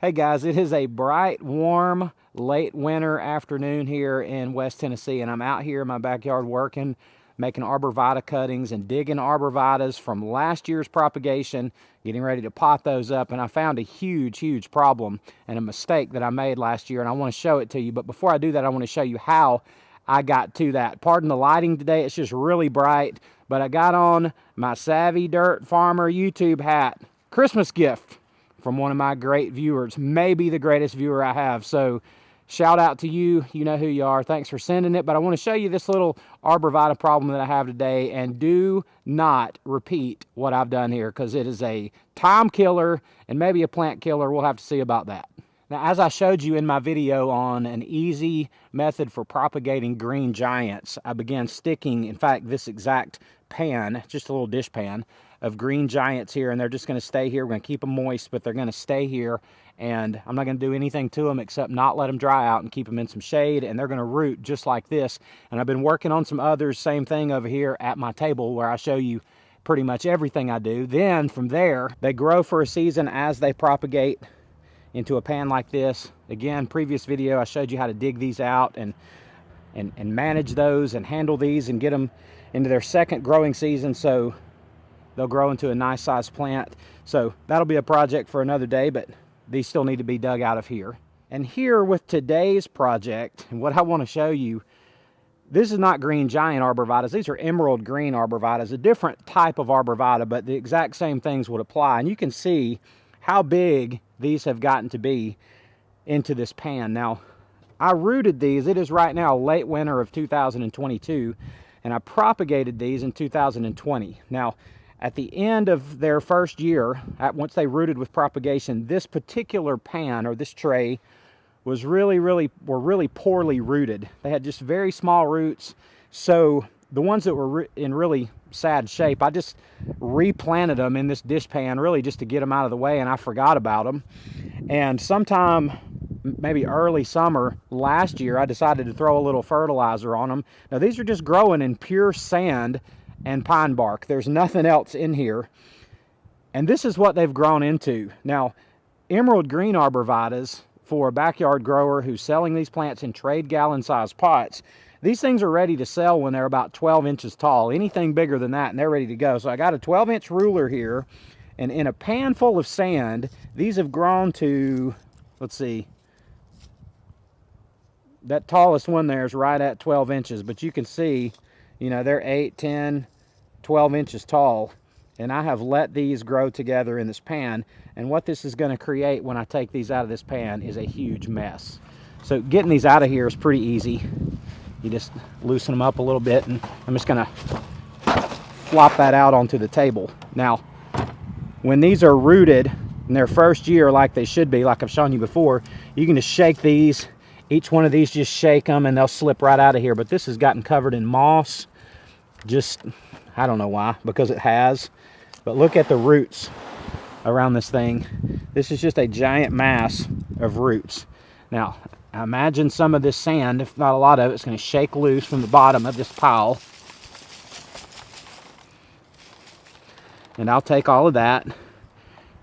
Hey guys, it is a bright, warm, late winter afternoon here in West Tennessee, and I'm out here in my backyard working, making arborvitae cuttings and digging arborvitaes from last year's propagation, getting ready to pot those up. And I found a huge problem and a mistake that I made last year, and I want to show it to you. But before I do that, I want to show you how I got to that. Pardon the lighting today, it's just really bright, but I got on my Savvy Dirt Farmer YouTube hat. Christmas gift from one of my great viewers, maybe the greatest viewer I have. So shout out to you, you know who you are. Thanks for sending it. But I want to show you this little arborvitae problem that I have today, and do not repeat what I've done here, because it is a time killer and maybe a plant killer. We'll have to see about that. Now, as I showed you in my video on an easy method for propagating green giants, I began sticking, in fact, this exact pan, just a little dish pan, of green giants here, and they're just going to stay here. We're going to keep them moist, but they're going to stay here, and I'm not going to do anything to them except not let them dry out and keep them in some shade, and they're going to root just like this. And I've been working on some others, same thing over here at my table, where I show you pretty much everything I do. Then from there, they grow for a season as they propagate into a pan like this. Again, previous video I showed you how to dig these out and manage those and handle these and get them into their second growing season, so they'll grow into a nice sized plant. So that'll be a project for another day, but these still need to be dug out of here. And here with today's project, and what I want to show you, this is not green giant arborvitaes. These are emerald green arborvitaes, a different type of arborvitae, but the exact same things would apply. And you can see how big these have gotten to be into this pan. Now, I rooted these. It is right now late winter of 2022, and I propagated these in 2020. Now, at the end of their first year, once they rooted with propagation, this particular pan or this tray was really poorly rooted. They had just very small roots. So the ones that were in really sad shape, I just replanted them in this dish pan, really just to get them out of the way, and I forgot about them. And sometime maybe early summer last year, I decided to throw a little fertilizer on them. Now, these are just growing in pure sand and pine bark. There's nothing else in here, and this is what they've grown into. Now, emerald green arborvitaes, for a backyard grower who's selling these plants in trade gallon size pots, these things are ready to sell when they're about 12 inches tall. Anything bigger than that and they're ready to go. So I got a 12-inch ruler here, and in a pan full of sand, these have grown to, let's see, that tallest one there is right at 12 inches, but you can see, you know, they're 8, 10, 12 inches tall, and I have let these grow together in this pan. And what this is going to create when I take these out of this pan is a huge mess. So getting these out of here is pretty easy. You just loosen them up a little bit, and I'm just going to flop that out onto the table. Now, when these are rooted in their first year like they should be, like I've shown you before, you can just shake these. Each one of these, just shake them and they'll slip right out of here. But this has gotten covered in moss. Just, I don't know why, because it has. But look at the roots around this thing. This is just a giant mass of roots. Now, I imagine some of this sand, if not a lot of it, is going to shake loose from the bottom of this pile. And I'll take all of that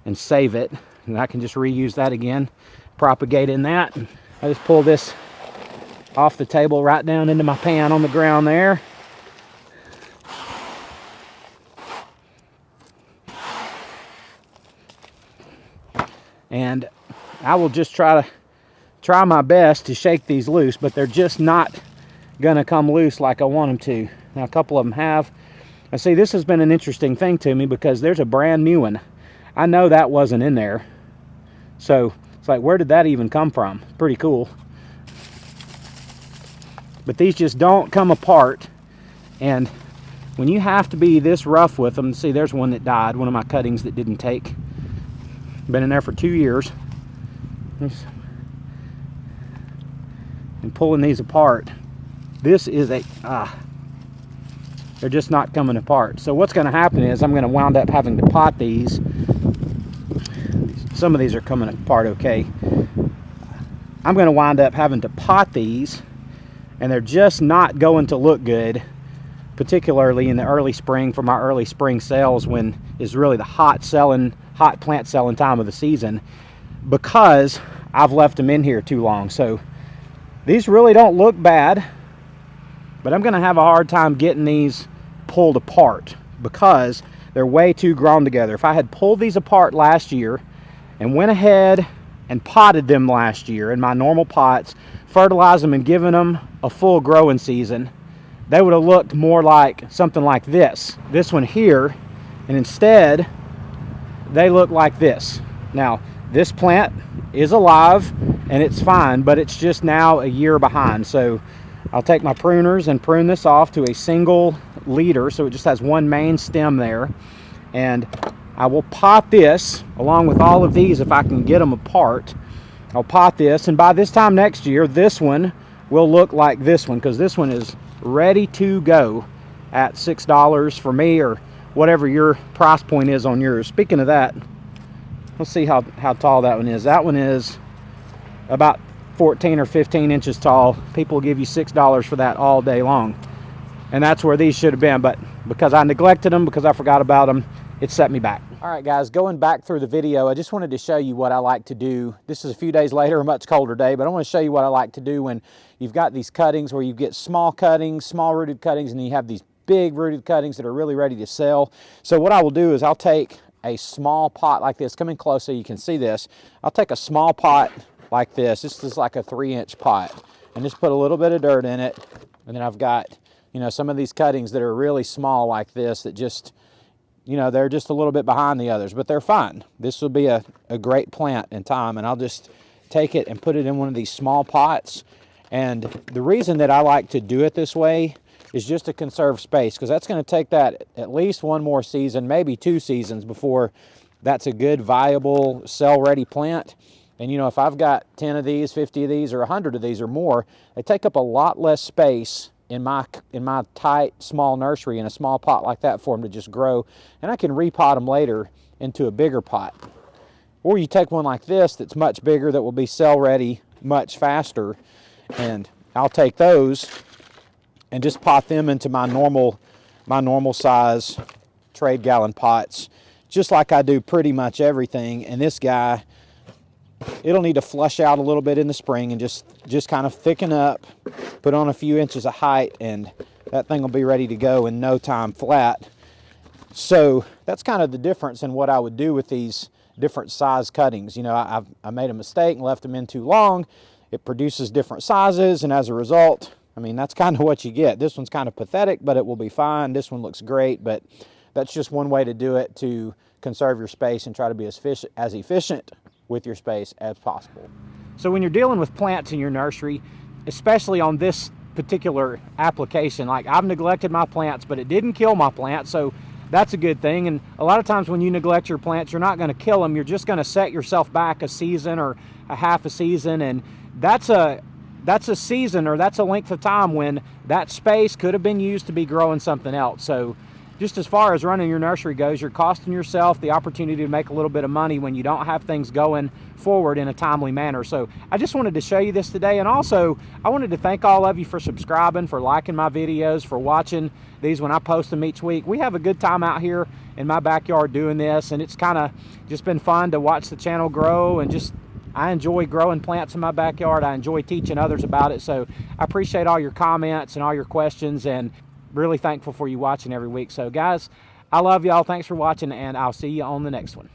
and save it, and I can just reuse that again, propagate in that. I just pull this off the table right down into my pan on the ground there. And I will just try my best to shake these loose, but they're just not gonna come loose like I want them to. Now, a couple of them have. I see this has been an interesting thing to me, because there's a brand new one. I know that wasn't in there. So it's like, where did that even come from? Pretty cool. But these just don't come apart. And when you have to be this rough with them, see, there's one that died, one of my cuttings that didn't take. Been in there for 2 years. And pulling these apart, this is a, they're just not coming apart. So what's going to happen is I'm going to wind up having to pot these. Some of these are coming apart okay. I'm going to wind up having to pot these, and they're just not going to look good, particularly in the early spring for my early spring sales, when is really the hot plant selling time of the season. because I've left them in here too long. So these really don't look bad, but I'm gonna have a hard time getting these pulled apart because they're way too grown together. If I had pulled these apart last year and went ahead and potted them last year in my normal pots, fertilized them and given them a full growing season, they would have looked more like something like this one here, and instead they look like this. Now this plant is alive and it's fine, but it's just now a year behind. So I'll take my pruners and prune this off to a single leader, so it just has one main stem there, and I will pot this along with all of these if I can get them apart. I'll pot this, and by this time next year this one will look like this one, because this one is ready to go at $6 for me, or whatever your price point is on yours. Speaking of that, let's see how tall that one is. That one is about 14 or 15 inches tall. People will give you $6 for that all day long, and that's where these should have been, but because I neglected them, because I forgot about them, it set me back. All right guys, going back through the video, I just wanted to show you what I like to do. This is a few days later, a much colder day, but I want to show you what I like to do when you've got these cuttings where you get small cuttings, small rooted cuttings, and then you have these big rooted cuttings that are really ready to sell. So what I will do is I'll take a small pot like this. Come in close so you can see this. I'll take a small pot like this. This is like a 3-inch pot, and just put a little bit of dirt in it. And then I've got, you know, some of these cuttings that are really small like this that just, you know, they're just a little bit behind the others, but they're fine. This will be a great plant in time, and I'll just take it and put it in one of these small pots. And the reason that I like to do it this way is just to conserve space, because that's going to take that at least one more season, maybe 2 seasons, before that's a good, viable, sell-ready plant. And, you know, if I've got 10 of these, 50 of these, or 100 of these or more, they take up a lot less space in my tight, small nursery in a small pot like that for them to just grow. And I can repot them later into a bigger pot. Or you take one like this that's much bigger, that will be sell-ready much faster, and I'll take those and just pot them into my normal size trade gallon pots, just like I do pretty much everything. And this guy, it'll need to flush out a little bit in the spring and just kind of thicken up, put on a few inches of height, and that thing will be ready to go in no time flat. So that's kind of the difference in what I would do with these different size cuttings. You know, I made a mistake and left them in too long. It produces different sizes, and as a result, I mean, that's kind of what you get. This one's kind of pathetic, but it will be fine. This one looks great, but that's just one way to do it, to conserve your space and try to be as efficient with your space as possible. So when you're dealing with plants in your nursery, especially on this particular application, like I've neglected my plants, but it didn't kill my plants, so that's a good thing. And a lot of times when you neglect your plants, you're not going to kill them, you're just going to set yourself back a season or a half a season, and that's a season, or that's a length of time when that space could have been used to be growing something else. So just as far as running your nursery goes, you're costing yourself the opportunity to make a little bit of money when you don't have things going forward in a timely manner. So I just wanted to show you this today, and also I wanted to thank all of you for subscribing, for liking my videos, for watching these when I post them each week. We have a good time out here in my backyard doing this, and it's kind of just been fun to watch the channel grow, and just I enjoy growing plants in my backyard. I enjoy teaching others about it. So I appreciate all your comments and all your questions, and really thankful for you watching every week. So guys, I love y'all. Thanks for watching, and I'll see you on the next one.